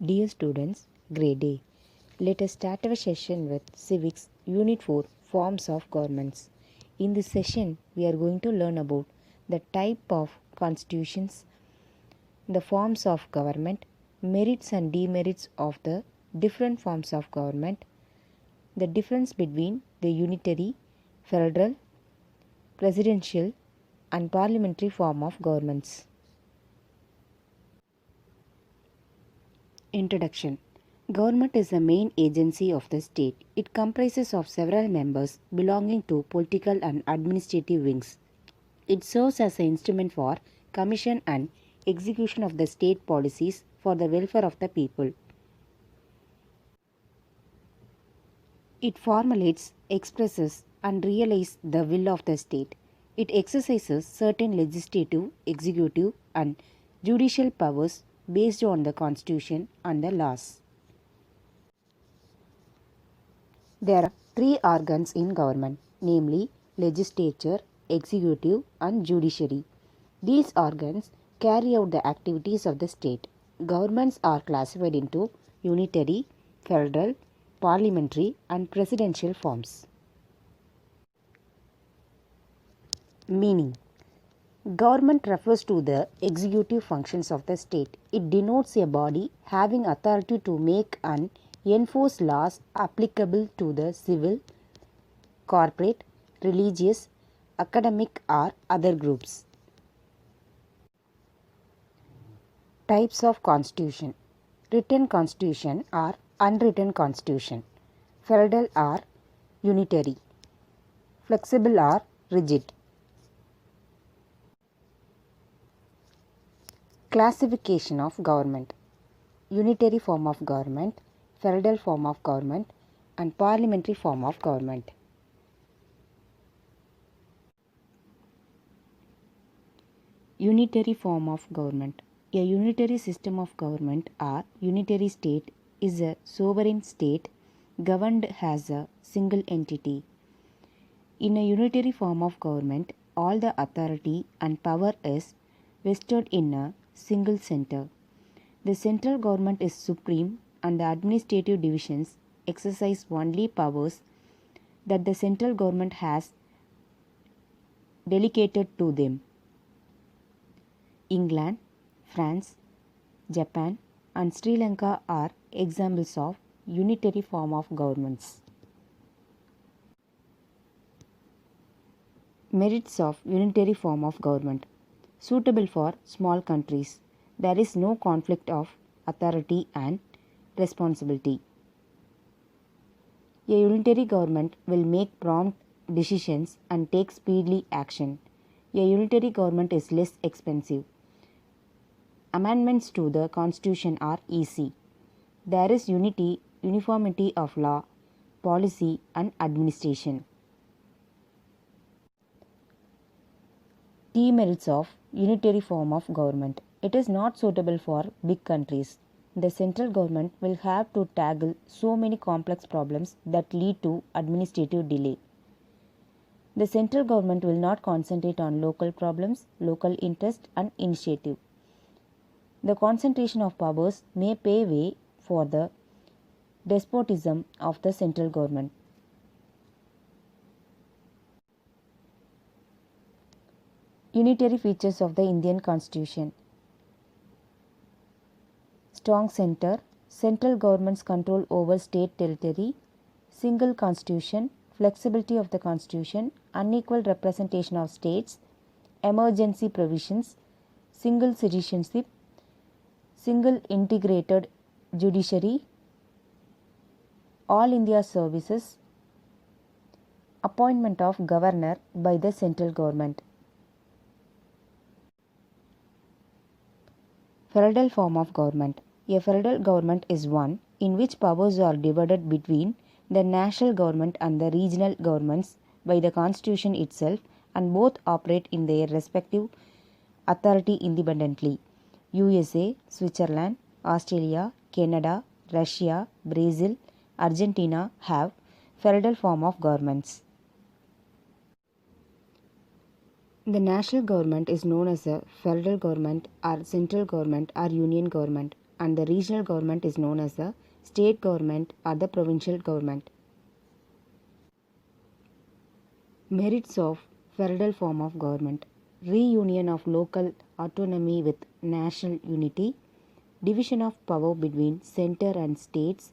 Dear students, grade A. Let us start our session with Civics Unit 4 Forms of Governments. In this session, we are going to learn about the type of constitutions, the forms of government, merits and demerits of the different forms of government, the difference between the unitary, federal, presidential, and parliamentary form of governments. Introduction. Government is the main agency of the state. It comprises of several members belonging to political and administrative wings. It serves as an instrument for commission and execution of the state policies for the welfare of the people. It formulates, expresses, and realizes the will of the state. It exercises certain legislative, executive, and judicial powers based on the constitution and the laws. There are three organs in government, namely legislature, executive, and judiciary. These organs carry out the activities of the state. Governments are classified into unitary, federal, parliamentary, and presidential forms. Meaning. Government refers to the executive functions of the state. It denotes a body having authority to make and enforce laws applicable to the civil, corporate, religious, academic, or other groups. Types of constitution. Written constitution or unwritten constitution. Federal or unitary. Flexible or rigid. Classification of government. Unitary form of government, federal form of government, and parliamentary form of government. Unitary form of government. A unitary system of government or unitary state is a sovereign state governed as a single entity. In a unitary form of government, all the authority and power is vested in a single center. The central government is supreme and the administrative divisions exercise only powers that the central government has delegated to them. England, France, Japan, and Sri Lanka are examples of unitary form of governments. Merits of unitary form of government. Suitable for small countries. There is no conflict of authority and responsibility. A unitary government will make prompt decisions and take speedily action. A unitary government is less expensive. Amendments to the constitution are easy. There is uniformity of law, policy, and administration. Demerits of unitary form of government. It is not suitable for big countries. The central government will have to tackle so many complex problems that lead to administrative delay. The central government will not concentrate on local problems, local interest, and initiative. The concentration of powers may pave way for the despotism of the central government. Unitary features of the Indian Constitution. Strong center, central government's control over state territory, single constitution, flexibility of the constitution, unequal representation of states, emergency provisions, single citizenship, single integrated judiciary, all India services, appointment of governor by the central government. Federal form of government. A federal government is one in which powers are divided between the national government and the regional governments by the constitution itself, and both operate in their respective authority independently. USA, Switzerland, Australia, Canada, Russia, Brazil, Argentina have federal form of governments. The national government is known as a federal government or central government or union government, and the regional government is known as the state government or the provincial government. Merits of federal form of government: reunion of local autonomy with national unity, division of power between center and states,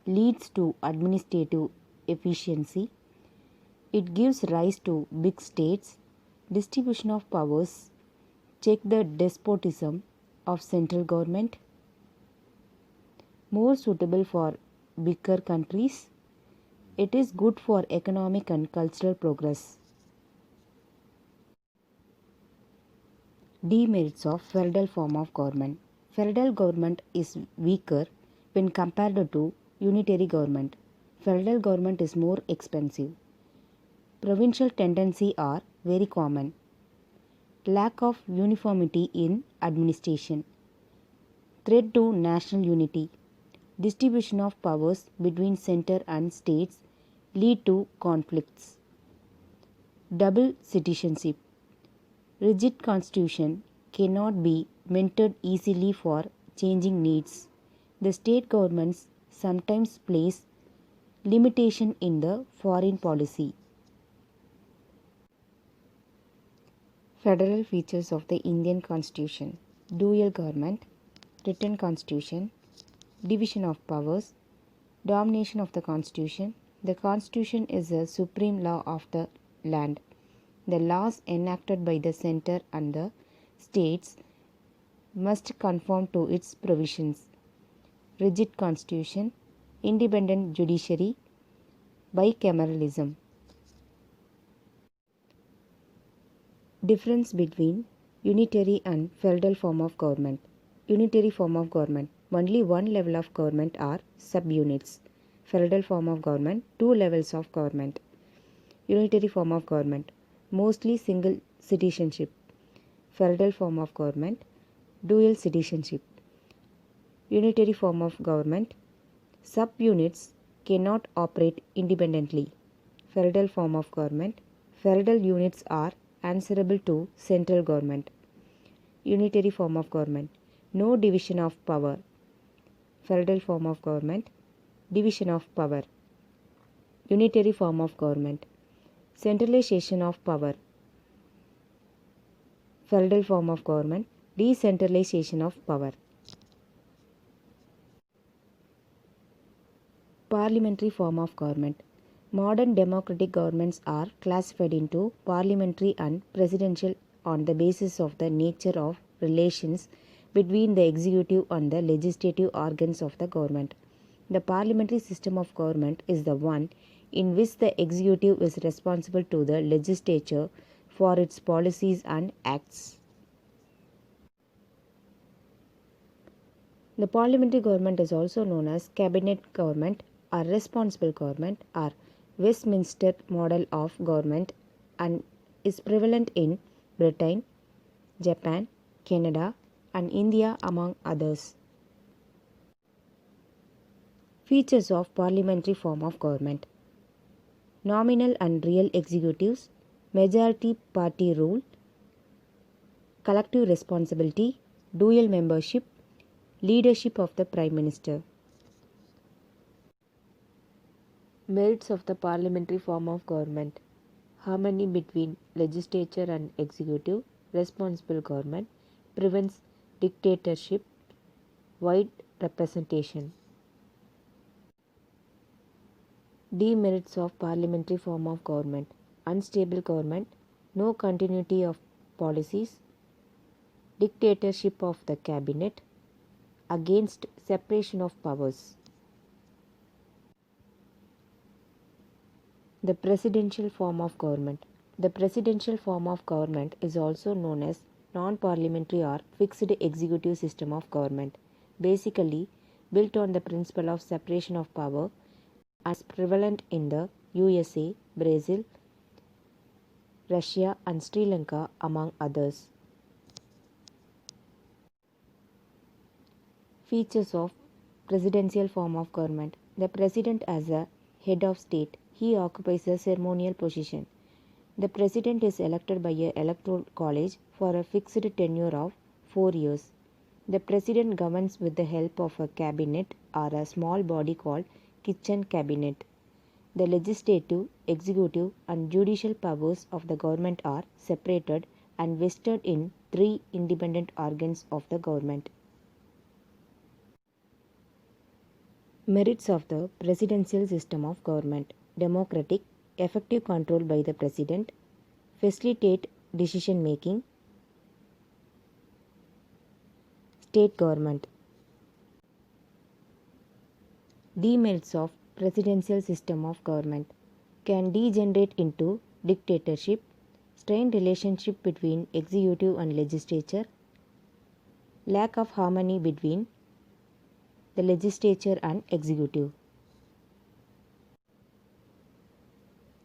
leads to administrative efficiency, it gives rise to big states, distribution of powers, check the despotism of central government, more suitable for bigger countries, it is good for economic and cultural progress. Demerits of federal form of government: federal government is weaker when compared to unitary government. Federal government is more expensive. Provincial tendency are very common. Lack of uniformity in administration. Threat to national unity. Distribution of powers between center and states lead to conflicts. Double citizenship. Rigid constitution cannot be mended easily for changing needs. The state governments sometimes place limitation in the foreign policy. Federal features of the Indian Constitution: dual government, written constitution, division of powers, domination of the Constitution. The Constitution is the supreme law of the land. The laws enacted by the center and the states must conform to its provisions. Rigid constitution, independent judiciary, bicameralism. Difference between unitary and federal form of government. Unitary form of government: only one level of government are subunits. Federal form of government: two levels of government. Unitary form of government: mostly single citizenship. Federal form of government: dual citizenship. Unitary form of government: subunits cannot operate independently. Federal form of government: federal units are answerable to central government. Unitary form of government: no division of power. Federal form of government: division of power. Unitary form of government: centralization of power. Federal form of government: decentralization of power. Parliamentary form of government. Modern democratic governments are classified into parliamentary and presidential on the basis of the nature of relations between the executive and the legislative organs of the government. The parliamentary system of government is the one in which the executive is responsible to the legislature for its policies and acts. The parliamentary government is also known as cabinet government or responsible government or Westminster model of government and is prevalent in Britain, Japan, Canada, and India among others. Features of parliamentary form of government: nominal and real executives, majority party rule, collective responsibility, dual membership, leadership of the Prime Minister. Merits of the parliamentary form of government: harmony between legislature and executive, responsible government, prevents dictatorship, wide representation. Demerits of parliamentary form of government: unstable government, no continuity of policies, dictatorship of the cabinet, against separation of powers. The presidential form of government. The presidential form of government is also known as non-parliamentary or fixed executive system of government, basically built on the principle of separation of power and is prevalent in the USA, Brazil, Russia and Sri Lanka among others. Features of presidential form of government: the president as a head of state, he occupies a ceremonial position. The president is elected by a electoral college for a fixed tenure of 4 years. The president governs with the help of a cabinet or a small body called kitchen cabinet. The legislative, executive, and judicial powers of the government are separated and vested in three independent organs of the government. Merits of the presidential system of government: democratic, effective control by the president, facilitate decision making. State government. Demerits of presidential system of government: can degenerate into dictatorship, strained relationship between executive and legislature, lack of harmony between the legislature and executive.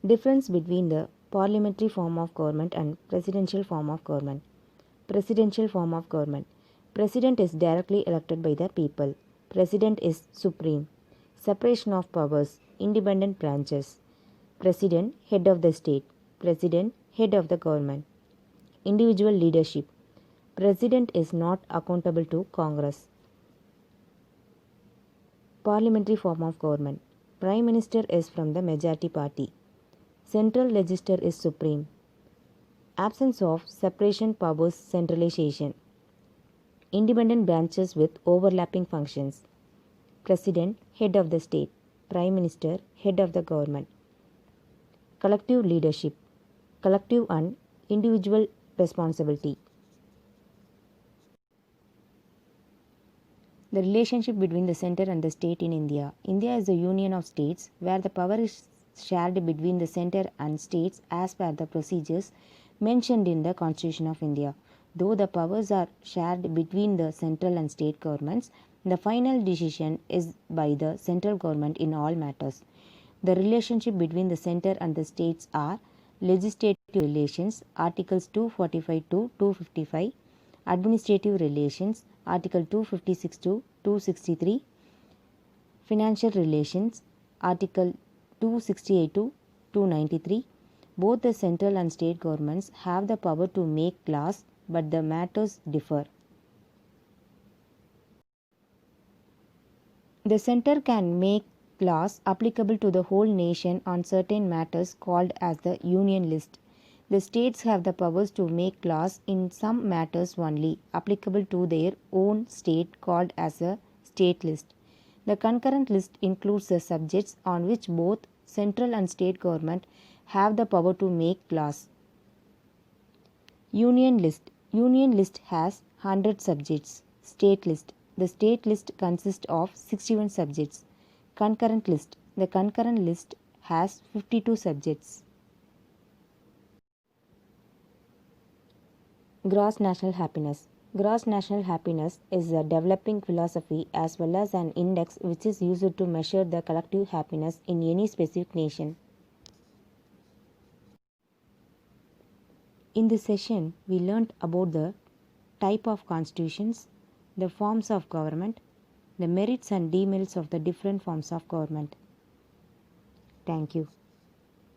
Difference between the parliamentary form of government and presidential form of government. Presidential form of government. President is directly elected by the people. President is supreme. Separation of powers. Independent branches. President, head of the state. President, head of the government. Individual leadership. President is not accountable to Congress. Parliamentary form of government. Prime Minister is from the majority party. Central legislature is supreme. Absence of separation powers centralization. Independent branches with overlapping functions. President, head of the state. Prime Minister, head of the government. Collective leadership. Collective and individual responsibility. The relationship between the center and the state in India. India is a union of states where the power is shared between the center and states as per the procedures mentioned in the Constitution of India. Though the powers are shared between the central and state governments, the final decision is by the central government in all matters. The relationship between the center and the states are legislative relations, Articles 245 to 255, administrative relations, Article 256 to 263, financial relations, Article 268 to 293. Both the central and state governments have the power to make laws, but the matters differ. The center can make laws applicable to the whole nation on certain matters called as the union list. The states have the powers to make laws in some matters only applicable to their own state called as a state list. The concurrent list includes the subjects on which both central and state government have the power to make laws. Union list. Union list has 100 subjects. State list. The state list consists of 61 subjects. Concurrent list. The concurrent list has 52 subjects. Gross national happiness. Gross national happiness is a developing philosophy as well as an index which is used to measure the collective happiness in any specific nation. In this session, we learnt about the type of constitutions, the forms of government, the merits and demerits of the different forms of government. Thank you.